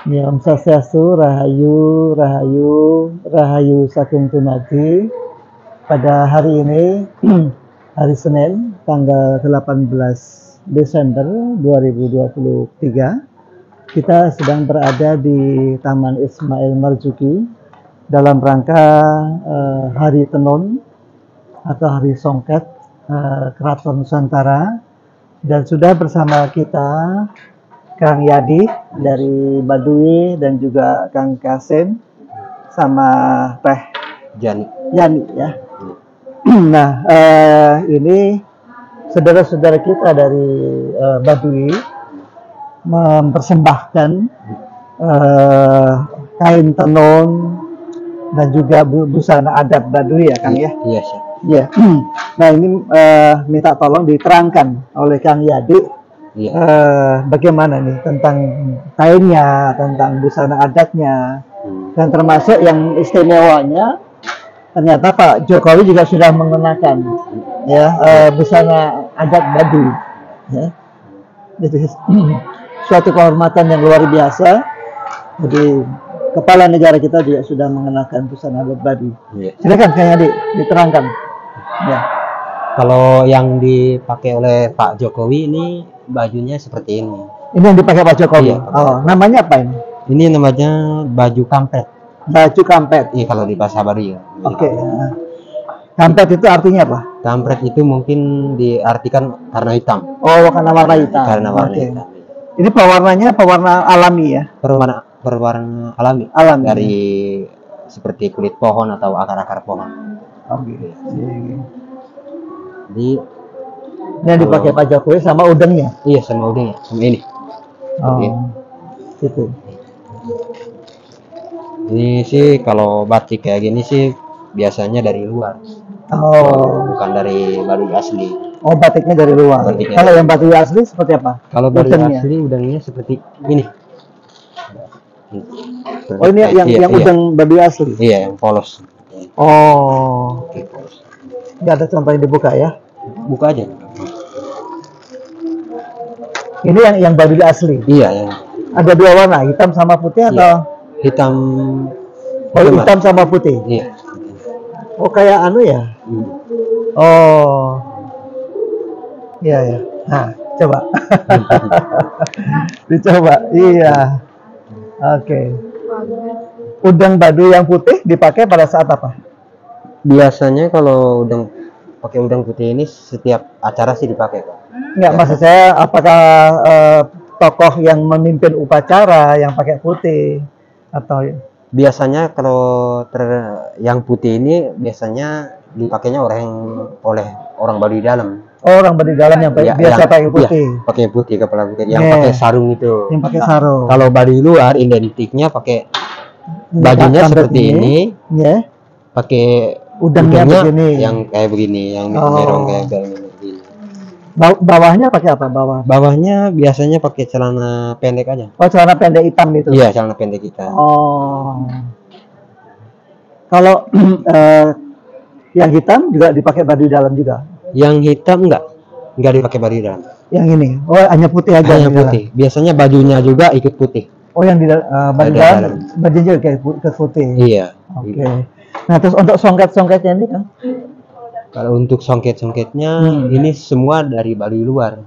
Ya, Om Swastiastu, Rahayu, Rahayu, Rahayu Sagung Dumadi. Pada hari ini, hari Senin, tanggal 18 Desember 2023, kita sedang berada di Taman Ismail Marzuki dalam rangka Hari Tenun atau Hari Songket Keraton Nusantara, dan sudah bersama kita Kang Yadi dari Baduy dan juga Kang Kasim sama Teh Yani ya. Nah, ini saudara-saudara kita dari Baduy mempersembahkan kain tenun dan juga busana adat Baduy ya Kang ya. Iya sih. Ya. Nah, ini minta tolong diterangkan oleh Kang Yadi. Iya. Bagaimana nih tentang kainnya, tentang busana adatnya, dan termasuk yang istimewanya ternyata Pak Jokowi juga sudah mengenakan ya busana adat Baduy. Ya. Jadi suatu kehormatan yang luar biasa. Jadi kepala negara kita juga sudah mengenakan busana adat Baduy. Iya. Silakan Kang Yadi diterangkan. Ya. Kalau yang dipakai oleh Pak Jokowi ini bajunya seperti ini. Ini yang dipakai Pak Jokowi. Iya. Oh, namanya apa ini? Ini namanya baju kampret. Baju kampret. Iya, kalau di bahasa Baduy ya. Oke. Kampret itu artinya apa? Kampret itu mungkin diartikan karena hitam. Oh, karena warna hitam. Karena warna Oke. hitam. Ini pewarnanya pewarna alami ya? Berwarna alami. Alami. Dari seperti kulit pohon atau akar-akar pohon. Oke. Jadi Ini yang dipakai Pak Jokowi sama udengnya. iya, sama udangnya, sama ini. Oh. Oke. Itu. Ini sih kalau batik kayak gini sih biasanya dari luar, Oh. bukan dari Baduy asli. Oh, batiknya dari luar. Batiknya. Kalau yang Baduy asli seperti apa? Kalau Baduy Udengnya. asli udangnya seperti ini. Oh, ini yang Iya, udeng Baduy asli. iya, yang polos. Oh. Oke, polos. Ini ada contoh yang dibuka ya. Buka aja. Ini yang Baduy asli. Iya, yang Ada dua warna, hitam sama putih Iya. atau? hitam. Oh, hitam sama putih. Iya. Oh, kayak anu ya? Oh. Iya ya. Nah, coba. Dicoba. Iya. Oke. Udang Baduy yang putih dipakai pada saat apa? Biasanya kalau pakai udang putih ini setiap acara sih dipakai, Pak. Enggak, maksud saya apakah tokoh yang memimpin upacara yang pakai putih atau Biasanya kalau yang putih ini biasanya dipakainya oleh orang Baduy dalam. orang Baduy dalam yang Iya, biasa pakai putih? Iya, pakai putih, kepala putih, yang Iya. pakai sarung itu. Yang pakai sarung. Kalau Baduy luar identiknya pakai bajunya Kampret seperti ini, ya. pakai Udangnya begini. yang kayak begini, yang Oh. merong kayak begini. Bawahnya pakai apa? Bawahnya biasanya pakai celana pendek aja. Oh, celana pendek hitam itu. Iya, celana pendek kita. Oh. Kalau yang hitam juga dipakai Baduy dalam juga. Yang hitam enggak dipakai Baduy dalam. Yang ini. Oh, hanya putih aja. Hanya yang di dalam. putih. Biasanya bajunya juga ikut putih. Oh, yang di Baduy Ada dalam dalam. bajunya juga ikut putih. Iya. Oke. Nah, terus untuk songket-songketnya ini kan? Kalau untuk songket-songketnya ini semua dari Baduy luar.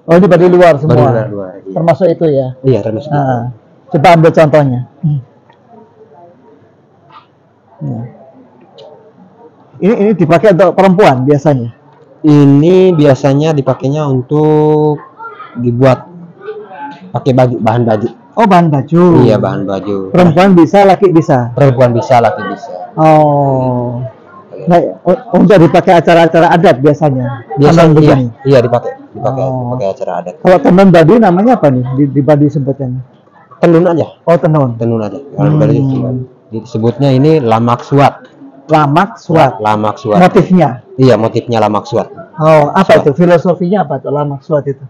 Oh, ini Baduy luar semua. Baduy luar. Iya. Termasuk itu ya. Iya, termasuk. Nah, coba ambil contohnya. Nah. Ini dipakai untuk perempuan biasanya. Ini biasanya dipakainya untuk dibuat pakai bahan baju. Oh, bahan baju. Iya, bahan baju. Perempuan bisa, laki bisa. Perempuan bisa, laki bisa. Oh. Nah, untuk dipakai acara-acara adat biasanya. Biasanya Tenun iya, begini. iya dipakai Oh. pakai acara adat. Kalau tenun Baduy namanya apa nih? Di Baduy sebutnya? Tenun aja, Oh, tenun. tenun aja. Kalau di Baduy disebutnya ini lamak suat. Lamak suat. Lamak suat. Motifnya. Iya, motifnya lamak suat. Oh, apa Suat. itu? Filosofinya apa tuh lamak suat itu?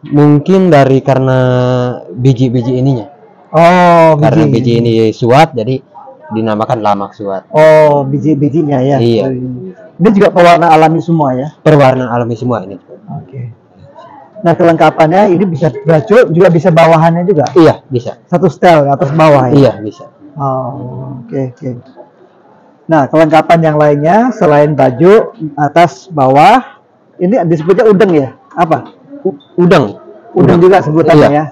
Mungkin karena biji-biji ininya. Oh, Karena biji ini suat, jadi dinamakan lamak suat. Oh, biji-bijinya ya. Iya. Ini juga pewarna alami semua ya. Berwarna alami semua ini. Oke. Nah, kelengkapannya ini bisa baju juga bisa bawahannya juga. Iya, bisa. Satu setel atas bawah ya. Iya, bisa. Oh, oke. Nah, kelengkapan yang lainnya selain baju atas bawah, ini disebutnya udeng ya? Apa? Udeng. Udeng juga sebutannya Iya. ya.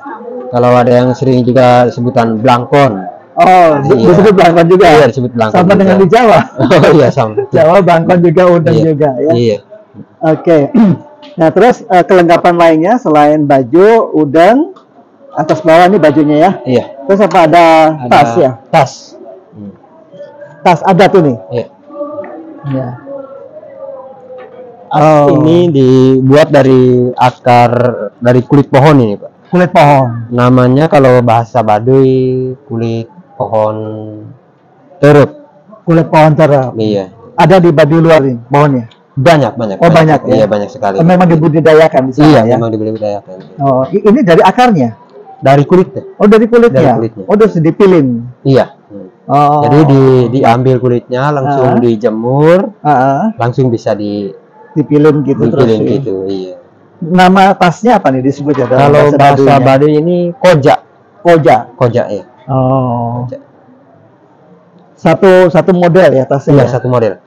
Kalau ada yang sering juga sebutan blangkon. Oh, Iya. disebut belangkon juga. Iya, disebut belangkon Sama juga. dengan di Jawa. Oh iya, sama. Jawa belangkon juga, udeng Iya. juga ya. Iya. Oke. Nah, terus kelengkapan lainnya selain baju, udeng, atas bawah ini bajunya ya. Iya. Terus apa ada tas ya? Tas. Tas adat ini. Iya. Ya. Tas ini dibuat dari akar dari kulit pohon ini, Pak. Kulit pohon. Namanya kalau bahasa Baduy kulit pohon terep. Kulit pohon terep. Iya. Ada di Baduy luar ini pohonnya. Banyak. Oh, banyak ya? Iya, banyak sekali. Memang dibudidayakan di sana Iya, ya. memang dibudidayakan. Oh, ini dari akarnya. Dari kulitnya. Oh, dari kulitnya. Dari kulitnya. Oh, terus dipilin. Iya. Oh. Jadi diambil kulitnya langsung dijemur, langsung bisa dipilin gitu terus. dipilin gitu, iya. Nama tasnya apa nih disebutnya? Kalau bahasa Baduy ini koja. Koja ya. Oh. Koja. Satu model ya tasnya. Iya, satu model.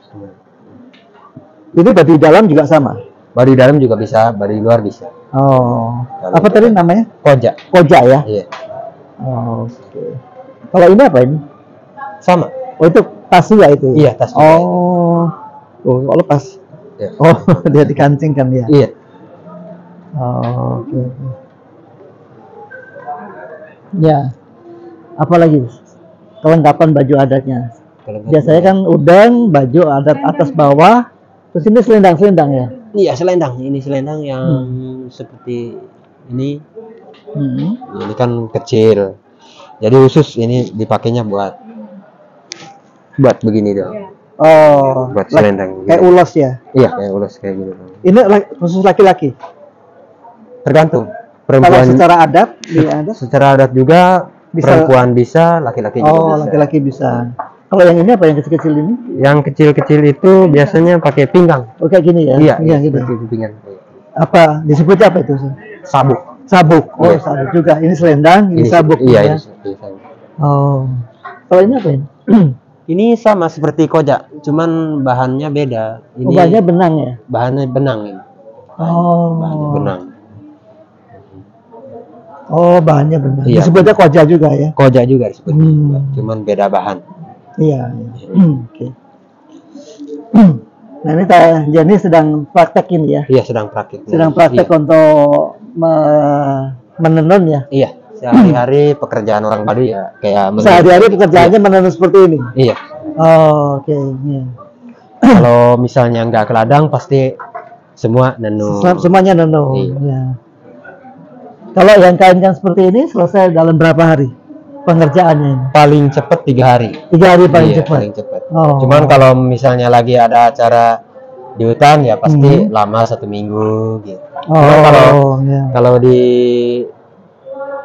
Ini Baduy dalam juga sama. Baduy dalam juga bisa, Baduy luar bisa. Oh. Kalau Apa tadi namanya? Koja. Koja ya. Iya. Oh, oke. Kalau ini apa ini? Sama. Oh, itu tas juga itu. Iya, tas juga. Oh. Oh, lepas. Iya. Oh, dia dikancingkan ya. Iya. Oh, oke. Ya. Apalagi kelengkapan baju adatnya. Biasanya kan udang, baju adat atas bawah, terus ini selendang ya. Iya, selendang. Ini selendang yang seperti ini. Ini kan kecil. Jadi khusus ini dipakainya buat begini dong. Oh, Buat selendang. kayak ulos ya. Iya, kayak ulos kayak gitu. Ini khusus laki-laki. Tergantung. Kalau Perempuan secara adat, secara adat juga Bisa. perempuan bisa, laki-laki juga oh, bisa. laki-laki bisa. Kalau yang ini apa yang kecil-kecil ini? Yang kecil-kecil itu biasanya pakai pinggang. Oh, kayak gini ya? Iya, gitu. seperti pinggang. Apa disebutnya apa itu? Sabuk. Sabuk. Oh, Iya. sabuk juga. Ini selendang, ini sabuk. Iya, ya. ini seperti sabuk. Oh. Kalau ini apa ini? Ini sama seperti koja, cuman bahannya beda. Ini Bahannya benang ya? bahannya benang ini. Oh. Bahannya benang. Oh, bahannya benang. Iya. Disebutnya koja juga ya? Koja juga disebut, Hmm. cuman beda bahan. Iya. Oke. Nah, ini Jenny sedang praktek ini ya? Iya, sedang praktik. Sedang praktek Iya. untuk menenun ya? Iya, sehari-hari pekerjaan orang Baduy ya kayak menenun. Sehari-hari pekerjaannya menenun seperti ini? Iya. Oh, oke. Iya. Kalau misalnya nggak ke ladang pasti semua nenun. Semuanya nenun. Iya. Ya. Kalau yang kain-kain seperti ini selesai dalam berapa hari pengerjaannya ini? Paling cepat 3 hari. 3 hari paling Iya, cepat. paling cepat. Oh. Cuman kalau misalnya lagi ada acara di hutan ya pasti lama 1 minggu gitu. Cuman ya. kalau di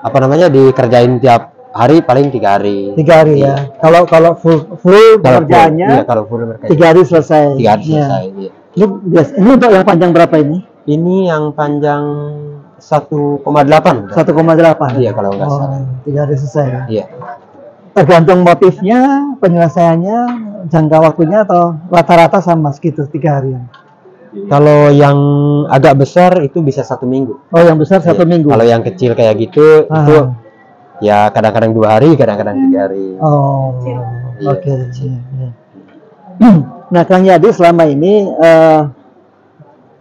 apa namanya dikerjain tiap hari paling 3 hari. 3 hari Iya. ya. Kalau full pekerjaannya Iya, kalau full berkerja 3 hari selesai. 3 hari Ya. selesai. Iya. Ini untuk yang panjang berapa ini? Ini yang panjang 1,8. 1,8. Iya, kalau nggak salah. 3 hari selesai. Ya. Iya. Tergantung motifnya, penyelesaiannya, jangka waktunya atau rata-rata sama segitu 3 harian. Kalau yang agak besar itu bisa 1 minggu. Oh, yang besar 1 Iya. minggu. Kalau yang kecil kayak gitu itu ya kadang-kadang 2 hari, kadang-kadang 3 hari. Oh, Iya, oke. kecil. Iya. Nah, Kang Yadi selama ini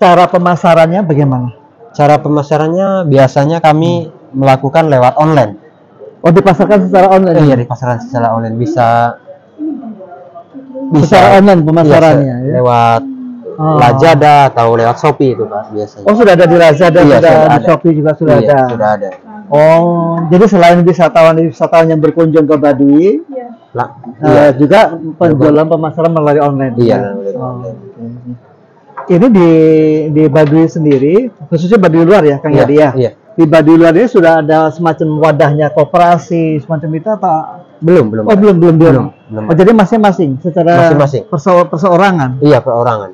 cara pemasarannya bagaimana? Cara pemasarannya biasanya kami melakukan lewat online. Oh, dipasarkan secara online? Iya, di pasaran secara online bisa Secara online pemasarannya iya, ya? lewat Lazada atau lewat Shopee itu Pak biasanya. Oh, sudah ada di Lazada, Iya, sudah sudah di ada. Shopee juga sudah Iya, ada. sudah ada. Oh, jadi selain wisatawan yang berkunjung ke Baduy, Lah, iya. juga penjualan pemasaran melalui online. Iya, ya? melalui Oh, online. oke. Ini di Baduy sendiri, khususnya Baduy luar ya, Kang Iya, Yadi ya? iya. Di Baduy luar ini sudah ada semacam wadahnya koperasi semacam itu atau? Belum. Oh, belum. Belum. Oh, jadi masing-masing secara Masing-masing. perseorangan. Iya, perorangan.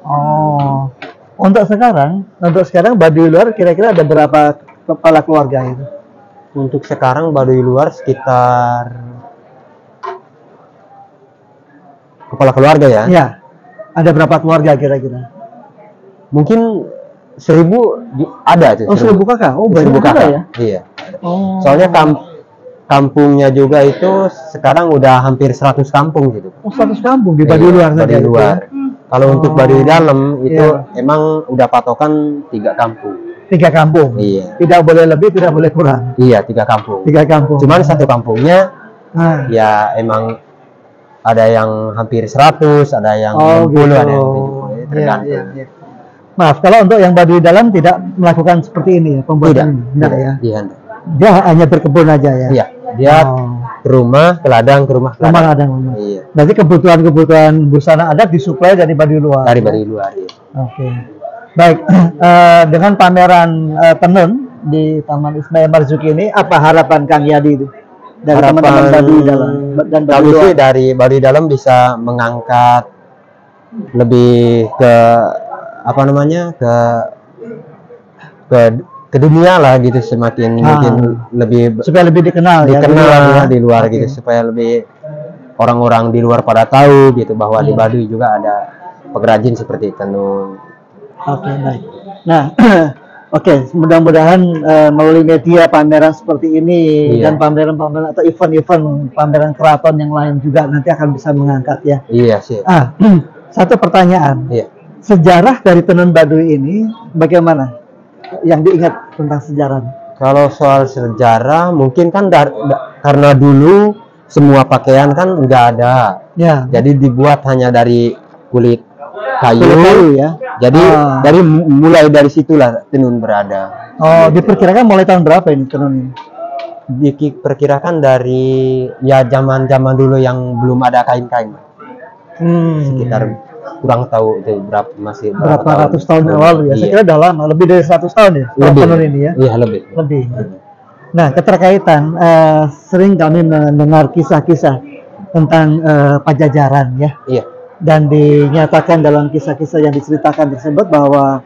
Oh, Untuk sekarang Baduy luar kira-kira ada berapa kepala keluarga itu? Untuk sekarang Baduy luar sekitar kepala keluarga ya? Ya, ada berapa keluarga kira-kira? Mungkin 1000 ada tuh. Oh, 1000 kakak. Oh, banyak 1000 juga kakak. ya? Iya. Oh. Soalnya kampungnya juga itu sekarang udah hampir 100 kampung gitu. Oh, 100 kampung di Baduy luar saja. Baduy luar. Kalau untuk Baduy dalam itu emang udah patokan 3 kampung. 3 kampung. Iya. Tidak boleh lebih, tidak boleh kurang. Iya, 3 kampung. 3 kampung. Cuman satu kampungnya ya emang ada yang hampir 100, ada yang 60, gitu. ada yang 70, tergantung. Iya. Maaf, kalau untuk yang Baduy dalam tidak melakukan seperti ini ya, pembuatan ini. Tidak ya? Iya. Dia hanya berkebun aja ya? Iya, dia ke rumah, ke ladang, ke rumah, ke ladang. Iya. Berarti kebutuhan busana adat disuplai dari Baduy luar? Dari Baduy luar, iya. Oke. Baik, dengan pameran tenun di Taman Ismail Marzuki ini, apa harapan Kang Yadi itu? Dari teman-teman Baduy dalam dan Baduy luar? Sih dari Baduy dalam bisa mengangkat lebih ke apa namanya, ke dunia lah gitu, semakin mungkin lebih supaya lebih dikenal di luar gitu, supaya lebih orang-orang di luar pada tahu gitu bahwa di Baduy juga ada pengrajin seperti tenun. Oke, baik. Nah, mudah-mudahan melalui media pameran seperti ini dan pameran-pameran atau event-event pameran keraton yang lain juga nanti akan bisa mengangkat ya. Iya sih. Satu pertanyaan. Iya. Sejarah dari tenun Baduy ini bagaimana? Yang diingat tentang sejarah? Kalau soal sejarah mungkin kan karena dulu semua pakaian kan nggak ada. Ya. Jadi dibuat hanya dari kulit kayu ya. Jadi mulai dari situlah tenun berada. Oh, diperkirakan mulai tahun berapa ini tenun ini? Diperkirakan dari ya zaman-zaman dulu yang belum ada kain-kain. Sekitar kurang tahu itu berapa ratus tahun yang lalu ya. Saya kira udah lama, lebih dari 100 tahun ya tenun ini ya. Iya, lebih. Nah, keterkaitan sering kami mendengar kisah-kisah tentang Pajajaran ya. Iya. Dan dinyatakan dalam kisah-kisah yang diceritakan tersebut bahwa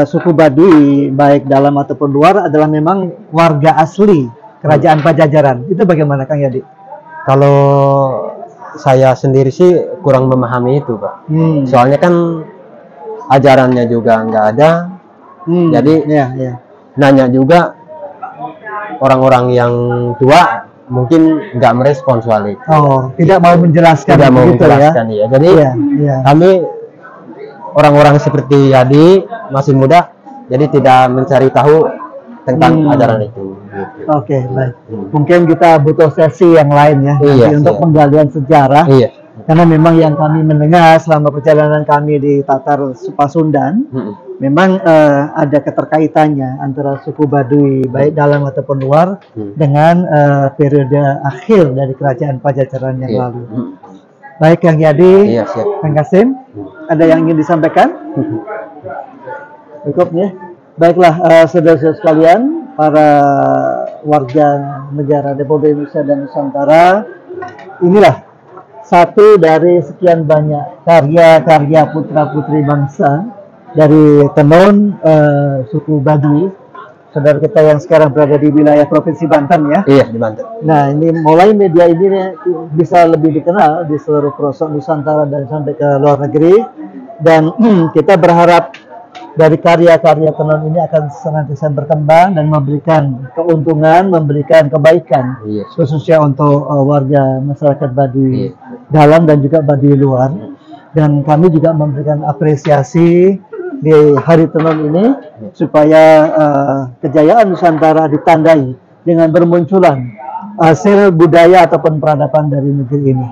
suku Baduy baik dalam ataupun luar adalah memang warga asli kerajaan Pajajaran. Itu bagaimana Kang Yadi? Kalau saya sendiri sih kurang memahami itu, Pak. Soalnya kan ajarannya juga nggak ada. Jadi nanya juga orang-orang yang tua mungkin nggak merespon soal itu. Oh, tidak mau menjelaskan. Tidak mau menjelaskan ya. Jadi kami orang-orang seperti Yadi masih muda, jadi tidak mencari tahu tentang ajaran itu. Oke, baik. Mungkin kita butuh sesi yang lain ya, untuk penggalian sejarah. Karena memang yang kami mendengar selama perjalanan kami di Tatar Pasundan, memang ada keterkaitannya antara suku Baduy baik dalam ataupun luar dengan periode akhir dari kerajaan Pajajaran yang lalu. Baik Kang Yadi, Kang Kasim, ada yang ingin disampaikan? Cukup ya. Baiklah saudara-saudara sekalian, para warga negara Republik Indonesia dan Nusantara, inilah satu dari sekian banyak karya-karya putra-putri bangsa dari tenun suku Baduy, saudara kita yang sekarang berada di wilayah Provinsi Banten ya. Iya, di Banten. Nah, ini mulai media ini bisa lebih dikenal di seluruh pelosok Nusantara dan sampai ke luar negeri, dan kita berharap dari karya-karya tenun ini akan senantiasa berkembang dan memberikan keuntungan, memberikan kebaikan, khususnya untuk warga masyarakat Baduy dalam dan juga Baduy luar. Dan kami juga memberikan apresiasi di Hari Tenun ini supaya kejayaan Nusantara ditandai dengan bermunculan hasil budaya ataupun peradaban dari negeri ini.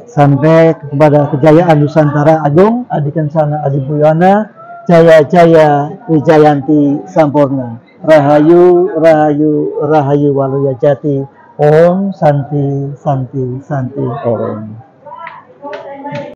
Sampai kepada kejayaan Nusantara Agung, Adi Kencana Adi Buyana, Jaya Jaya Wijayanti Sampurna, Rahayu Rahayu Rahayu Waluya Jati, Om Santi Santi Santi Om.